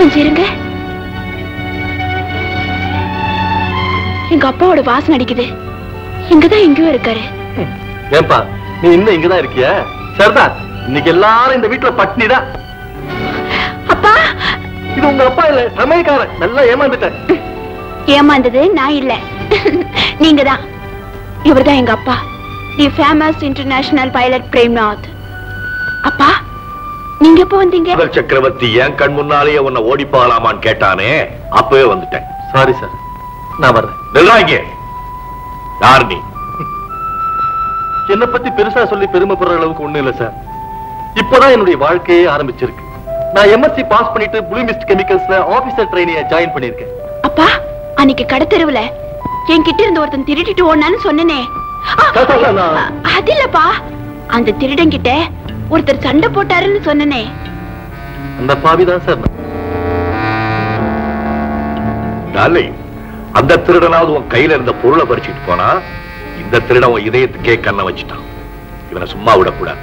கொஞ்சம் இருங்க. எங்க அப்பாவோட வாசனை அடிக்குது. இங்கதான் எங்கேயோ இருக்காரு. ஏன்பா நீ இன்னும் இங்கதான் இருக்கிய? சரிதான், இன்னைக்கு எல்லாரும் இந்த வீட்டுல பட்னி தான். அப்பா, இது உங்க அப்பா இல்ல, சமயக்காரன். நல்லா ஏமாந்துட்டேன். ஏமாந்தது நான் இல்ல, நீங்க தான். இவர்தான் எங்க அப்பா, the famous international pilot Premnath. அப்பா, நீங்க எப்போ வந்தீங்க? சக்கரவர்த்தி என் கண் முன்னாலேயே உன்னை ஓடி போகலாமான்னு கேட்டானே, அப்பவே வந்துட்டேன். சாரி சார், நான் வர்றேன். யார் நீ? என்னை பத்தி பெருசா சொல்லி பெருமைப்படுற அளவுக்கு ஒண்ணும் இல்ல சார். இப்பதான் என்னுடைய வாழ்க்கையே ஆரம்பிச்சிருக்கு. நான் எம்எஸ்சி பாஸ் பண்ணிட்டு ப்ளூ மிஸ்ட் கெமிக்கல்ஸ்ல ஆபீசர் ட்ரெயினியை ஜாயின் பண்ணிருக்கேன். அப்பா, அன்னைக்கு கடத்தெருவுல என்கிட்ட இருந்து ஒருத்தன் திருடிட்டு ஓடுனான்னு சொன்னனே, அது இல்லப்பா, அந்த திருடன் கிட்ட ஒருத்தர் சண்டை போட்டாருன்னு சொன்னனே, அந்த பாவிதான் சார். அந்த திருடனாவது உன் கையில இருந்த பொருளை பறிச்சுட்டு போனா, இந்த திருடன் உன் இதயத்துக்கே கண்ணை வச்சுட்டான். இவனை சும்மா விடக்கூடாது.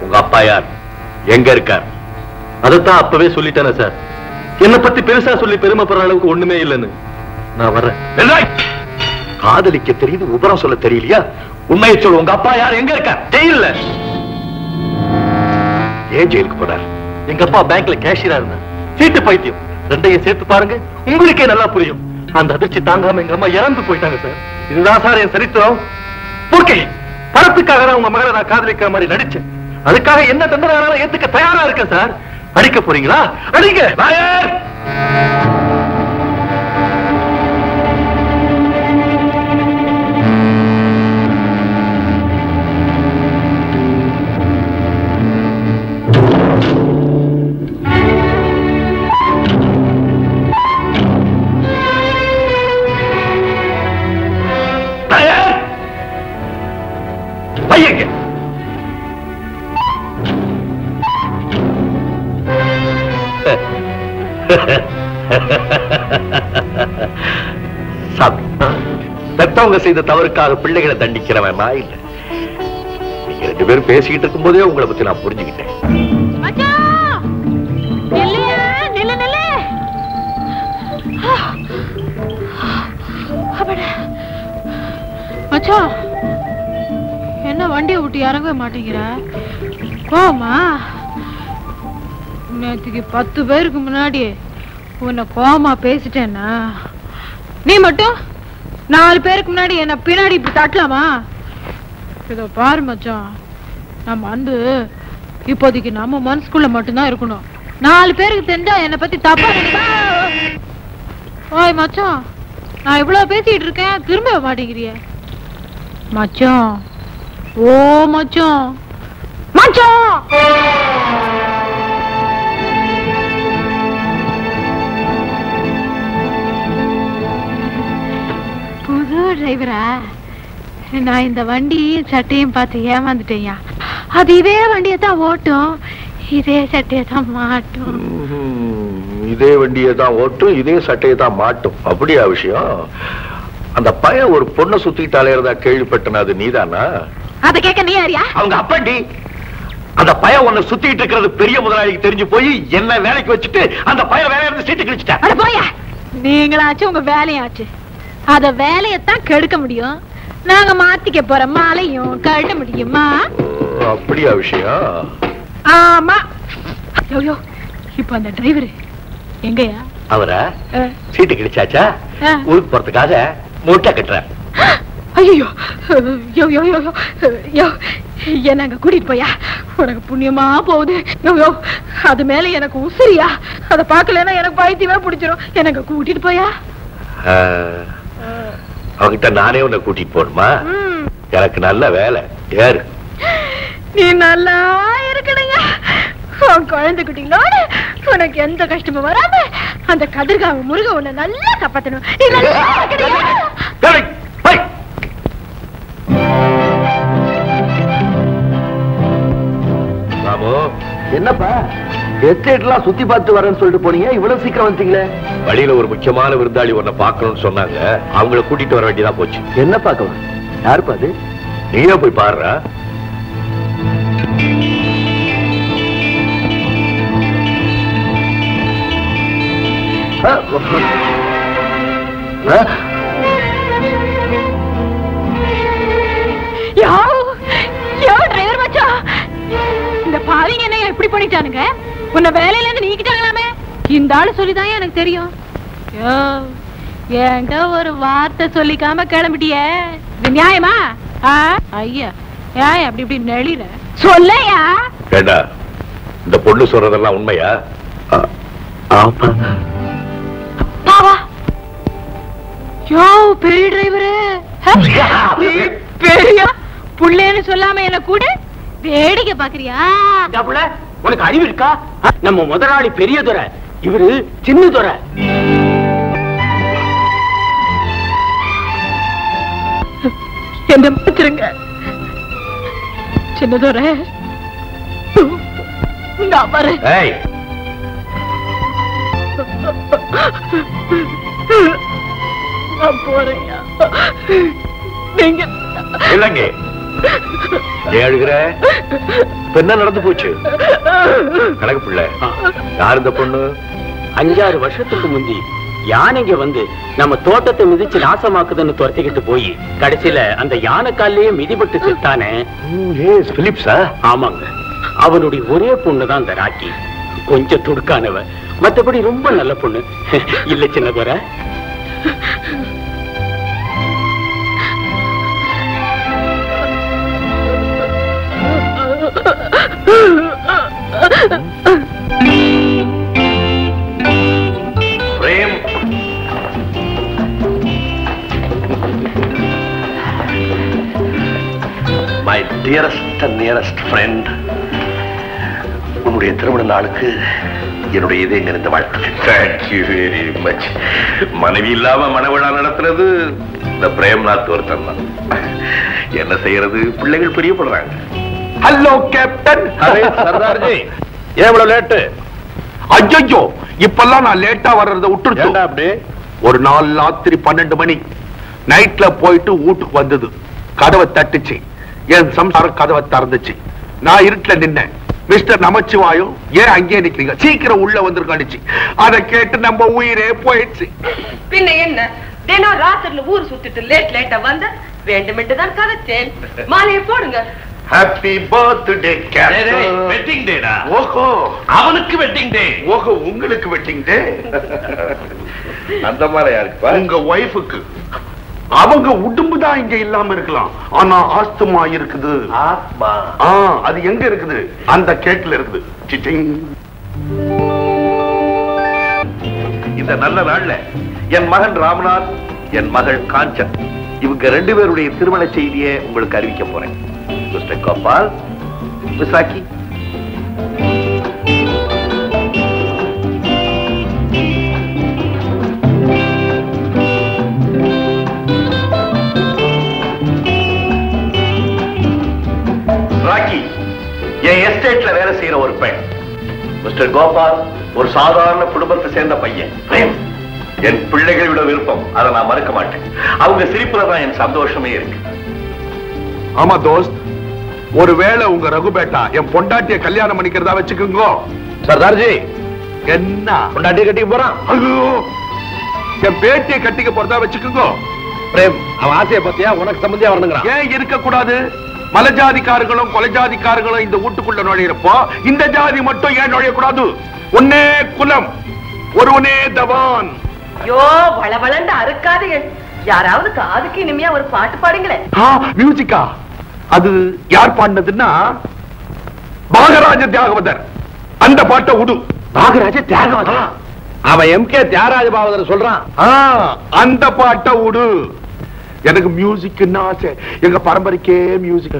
உங்க அப்பா யார், எங்க இருக்கார்? அதைத்தான் அப்பவே சொல்லிட்டேனே சார். என்னை பத்தி பெருசா சொல்லி பெருமைப்படுற அளவுக்கு ஒண்ணுமே இல்லைன்னு. நான் வர்றேன். காதலிக்க தெரியுது, உபரம் சொல்ல தெரியலையா? உண்மையை சொல்லு, உங்க அப்பா யார், எங்க இருக்கார்? ஜெயில்ல. ஏன் ஜெயிலுக்கு போறார்? எங்க அப்பா பேங்க்ல கேஷியரா இருந்தார். சீட்டு பைத்தியம். ரெண்டையும் சேர்த்து பாருங்க, உங்களுக்கே நல்லா புரியும். அந்த அதிர்ச்சி தாங்காம எங்க அம்மா இறந்து போயிட்டாங்க சார். இதுதான் சார் என் சரித்திரம். ஓகே, பணத்துக்காக தான் உங்க மகளை நான் காதலிக்கிற மாதிரி நடிச்சேன். அதுக்காக என்ன தண்டனை ஏத்துக்க தயாரா இருக்கேன் சார். அடிக்க போறீங்களா? அடிங்க. பையங்க பெத்தவங்க செய்த தவறுக்காக பிள்ளைகளை தண்டிக்கிறவன் நான் இல்ல. நீங்க ரெண்டு பேரும் பேசிக்கிட்டு இருக்கும் போதே உங்களை பத்தி நான் புரிஞ்சுக்கிட்டேன். என்ன வண்டியை விட்டு இறங்கவே மாட்டேங்கிற? கோமா, நேற்றுக்கு 10 பேருக்கு முன்னாடி உன்னை கோமா பேசிட்டேன்னா, நீ மட்டும் 4 பேருக்கு முன்னாடி என்ன பின்னாடி இப்படி தட்டலாமா? இதோ பாரு மச்சான், நம்ம அன்பு இப்போதைக்கு நம்ம மனசுக்குள்ள மட்டும்தான் இருக்கணும். 4 பேருக்கு தெரிஞ்சா என்னை பத்தி தப்பா நினைப்பா. ஓய் மச்சான், நான் இவ்வளவு பேசிட்டு இருக்கேன், திரும்ப மாட்டேங்கிறிய மச்சான்? ஓ மச்சான், மச்சான். புது டிரைவரா? நான் இந்த வண்டி சட்டையும் பார்த்து ஏமாந்துட்டேயா. அது இதே வண்டியை தான் ஓட்டும், இதே சட்டையை தான் மாட்டும். இதே வண்டியை தான் ஓட்டும், இதே சட்டையை தான் மாட்டும். அப்படியா விஷயம்? அந்த பையன் ஒரு பொண்ணை சுத்திட்டு அலையறதா கேள்விப்பட்டன, அது நீதானா? அத கேட்க நீ யாரியா? அவங்க அப்பண்டி. அந்த பையன் உன்னை சுத்திட்டு இருக்கிறது பெரிய முதலாளிக்கு தெரிஞ்சு போய் என்ன வேலைக்கு வச்சுட்டு அந்த பையன் வேலைய இருந்து சீட்டு கிழிச்சிட்டான். போயா, நீங்களாச்சு உங்க வேலையாச்சு. அத வேலையத்தான் கெடுக்க முடியும். நாங்க மாத்திக்க போற மாலையும் கழட்ட முடியுமா? அப்படியா விஷயம்? ஆமா. யோ, இப்ப அந்த டிரைவர் எங்கயா? அவரா சீட்டு கிழிச்சாச்சா? ஊருக்கு போறதுக்காக மூட்டை கட்டுற. ஐயோ, என்ன அங்க கூட்டிட்டு போயா, உனக்கு புண்ணியமா போகுது. அது மேல எனக்கு உசிரியா, அத பாக்கலன்னா எனக்கு பைத்தியமே பிடிச்சிரும். எனக்கு கூட்டிட்டு போயா. அவங்கிட்ட நானே உன்னை கூட்டிட்டு போணுமா? எனக்கு நல்ல வேலை. யாரு நீ நல்லா இருக்கணுங்க. குழந்தை குட்டிங்களோட உனக்கு எந்த கஷ்டமும் வராம அந்த கதிர்காம முருக உன்னை நல்லா காப்பாத்தணும். நீ நல்லா இருக்கணுங்க. என்னப்பா எஸ்டேட் எல்லாம் சுத்தி பார்த்து வரேன்னு சொல்லிட்டு போனீங்க, இவ்வளவு சீக்கிரம் வந்துட்டீங்களே? வழியில ஒரு முக்கியமான விருந்தாளி உன்னை பார்க்கணும்னு சொன்னாங்க, அவங்கள கூட்டிட்டு வர வேண்டியதா போச்சு. என்ன பார்க்கலாம்? யாருப்பா அது? நீயே போய் பாருடா. டிரைவர் மச்சான், இந்த பாவிங்க என்ன எப்படி பண்ணிட்டானுங்க? உன்னை வேலையில இருந்து நீக்கிட்டாங்களாமே. இந்த ஆளு சொல்லிதான் எனக்கு தெரியும். என்கிட்ட ஒரு வார்த்தை சொல்லிக்காம கிளம்பிட்டிய, இது நியாயமா? ஐயா ஏன் அப்படி இப்படி நெளிற சொல்லையா? கேட்டா இந்த பொண்ணு சொல்றதெல்லாம் உண்மையா? பெரிய டிரைவரு பெரிய புள்ளேன்னு சொல்லாம என்ன கூட வேடிக்கை பாக்குறியா? உனக்கு அறிவு இருக்கா? நம்ம முதலாளி பெரிய துறை, இவரு சின்ன துறை. என்ன மன்னிச்சிருங்க சின்ன துறை. நான் பாரு போறேங்க. நீங்க இல்லங்க எழுகிற என்ன நடந்து போச்சு? கணக்கு பிள்ளை, யார் இந்த பொண்ணு? 5-6 வருஷத்துக்கு முந்தி யானைங்க வந்து நம்ம தோட்டத்தை மிதிச்சு நாசமாக்குதுன்னு துரத்திக்கிட்டு போய் கடைசியில அந்த யானை காலிலேயே மிதிபட்டு செத்தானே. பிலிப்ஸா? ஆமாங்க, அவனுடைய ஒரே பொண்ணுதான் இந்த ராக்கி. கொஞ்சம் துடுக்கானவ, மற்றபடி ரொம்ப நல்ல பொண்ணு. இல்ல Chinnadurai? Prem, my dearest and nearest friend, உன்னுடைய திருமண நாளுக்கு என்னுடைய இதே நிறைந்த வாழ்த்துக்கள். Thank you very much. மனைவி இல்லாம மனவிழா நடத்துறது இந்த பிரேம்நாத் ஒருத்தன் தான். என்ன செய்யறது, பிள்ளைகள் பிரியப்படுறாங்க. Hello captain. சர்தார்ஜி, ஏன் இவ்வளவு லேட்டு? ஐயோ, இப்பெல்லாம் நான் லேட்டா வர்றத விட்டுருச்சோம். அப்படி ஒரு நாள் ராத்திரி 12 மணி நைட்ல போயிட்டு வீட்டுக்கு வந்தது. கதவை தட்டுச்சு. என் சம்சாரம் கதவை திறந்துச்சு. நான் இருட்டுல நின்னேன். மிஸ்டர் நமச்சிவாயும், ஏன் அங்கே நிக்கிறீங்க, சீக்கிரம் உள்ள வந்துருக்கானுச்சு. அதை கேட்டு நம்ம உயிரே போயிடுச்சு. பின்ன என்ன, தினம் ராத்திரில ஊர் சுத்திட்டு லேட்டா வந்த வேண்டுமென்று தான் கதைச்சேன். மாலையை போடுங்க. Happy birthday captain. வெட்டிங் டேடா. ஓஹோ, அவனுக்கு வெட்டிங் டே. ஓஹோ, உங்களுக்கு வெட்டிங் டே. அந்த மாதிரி யாருக்குப்பா? உங்க ஒய்ஃபுக்கு. அவங்க உடம்பு தான் இங்க இல்லாம இருக்கலாம், ஆனா ஆஸ்துமா இருக்குது. ஆத்மா? அது எங்க இருக்குது? அந்த கேக்ல இருக்குது. சிட்டிங். இந்த நல்ல நாள்ல என் மகன் ராம்நாத், என் மகள் காஞ்சன், இவங்க 2 பேருடைய திருமண செய்தியை உங்களுக்கு அறிவிக்க போறேன். மிஸ்டர் கோபால், மிஸ் ராக்கி, ராக்கி என் எஸ்டேட்ல வேலை செய்யற ஒரு பெண். மிஸ்டர் கோபால் ஒரு சாதாரண குடும்பத்தை சேர்ந்த பையன். என் பிள்ளைகளோட விருப்பம், அதை நான் மறுக்க மாட்டேன். அவங்க சிரிப்புலதான் என் சந்தோஷமே இருக்கு. ஆமா தோஸ்த், ஒருவேளை உங்க ரகுபேட்டா என் பொண்டாட்டிய கல்யாணம் பண்ணிக்கிறதா வச்சுக்கோங்க. சர்தார்ஜி, என்ன பொண்டாட்டிய கட்டிக்க போறான்? ஐயோ, என் பேட்டியை கட்டிக்க போறதா வச்சுக்கோங்க. பிரேம், அவன் ஆசையை பத்தியா உனக்கு சம்பந்தியா வரணுங்கிறான். ஏன் இருக்க கூடாது? மலஜாதிக்காரர்களும் கொலைஜாதிக்காரர்களும் இந்த வீட்டுக்குள்ள நுழையிறப்போ இந்த ஜாதி மட்டும் ஏன் நுழையக்கூடாது? ஒன்னே குலம், ஒருவனே தவான். ஐயோ, வளவளண்டு அறுக்காதீங்க. யாராவது காதுக்கு இனிமையா ஒரு பாட்டு பாடுங்களேன். மியூசிக்கா? அது யார் பாடினதுன்னா பாகராஜ தியாகவதர். அந்த பாட்டை விடு. பாகராஜ தியாகவதர்? அவன் எம்கே தியாகராஜ பாகவதர் சொல்றான். அந்த பாட்டை விடு. எனக்கு மியூசிக் ஆசை, எங்க பரம்பரைக்கே மியூசிக்.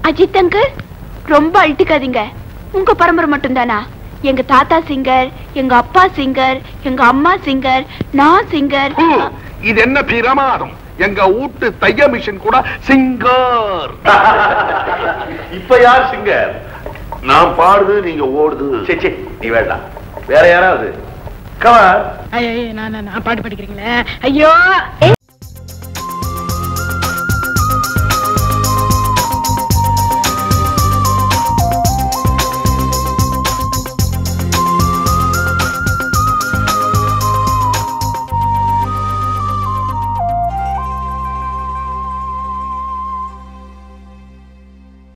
அஜித் அங்கிள், ரொம்ப அழுத்திக்காதீங்க. உங்க பரம்பரை மட்டும் தானா? எங்க தாத்தா சிங்கர், எங்க அப்பா சிங்கர், எங்க அம்மா சிங்கர், நான் சிங்கர். இது என்ன பிரமாதம்! எங்க வீட்டு தைய மிஷின் கூட சிங்கர். இப்ப யார் சிங்கர்? நான் பாடுது, நீங்க ஓடுது. சே, நீ வேண்டாம், வேற யாராவது. நான் பாட்டு படிக்கிறீங்களே. ஐயோ.